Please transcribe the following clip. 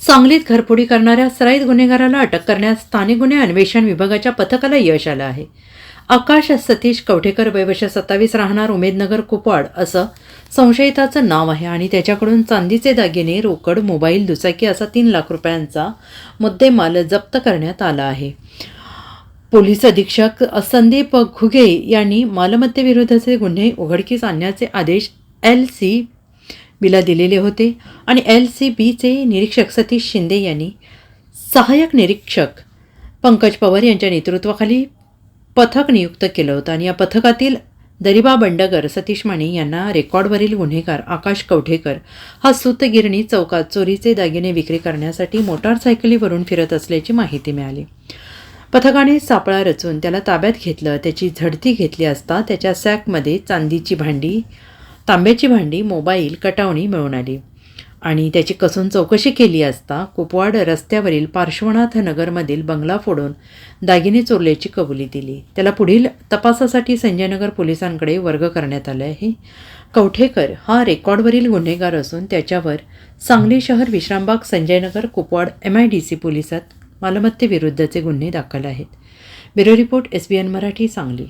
सांगलीत घरफोडी करणाऱ्या सराईत गुन्हेगाराला अटक करण्यास स्थानिक गुन्हे अन्वेषण विभागाच्या पथकाला यश आलं आहे. आकाश सतीश कवठेकर वयवर्ष 27 राहणार उमेदनगर कुपवाड असं संशयिताचं नाव आहे आणि त्याच्याकडून चांदीचे दागिने, रोकड, मोबाईल, दुचाकी असा 3 लाख रुपयांचा मुद्देमाल जप्त करण्यात आला आहे. पोलीस अधीक्षक संदीप घुगे यांनी मालमत्तेविरोधाचे गुन्हे उघडकीस आणण्याचे आदेश LCBला दिलेले होते आणि LCBचे निरीक्षक सतीश शिंदे यांनी सहाय्यक निरीक्षक पंकज पवार यांच्या नेतृत्वाखाली पथक नियुक्त केलं होतं आणि या पथकातील दरिबा बंडगर सतीश माने यांना रेकॉर्डवरील गुन्हेगार आकाश कवठेकर हा सूतगिरणी चौकात चोरीचे दागिने विक्री करण्यासाठी मोटारसायकलीवरून फिरत असल्याची माहिती मिळाली. पथकाने सापळा रचून त्याला ताब्यात घेतलं. त्याची झडती घेतली असता त्याच्या सॅकमध्ये चांदीची भांडी, तांब्याची भांडी, मोबाईल, कटावणी मिळून आली आणि त्याची कसून चौकशी केली असता कुपवाड रस्त्यावरील पार्श्वनाथ नगरमधील बंगला फोडून दागिने चोरल्याची कबुली दिली. त्याला पुढील तपासासाठी संजयनगर पोलिसांकडे वर्ग करण्यात आले आहे. कवठेकर हा रेकॉर्डवरील गुन्हेगार असून त्याच्यावर सांगली शहर, विश्रामबाग, संजयनगर, कुपवाड MIDC पोलिसात मालमत्तेविरुद्धचे गुन्हे दाखल आहेत. Bureau report SBN Marathi, Sangli.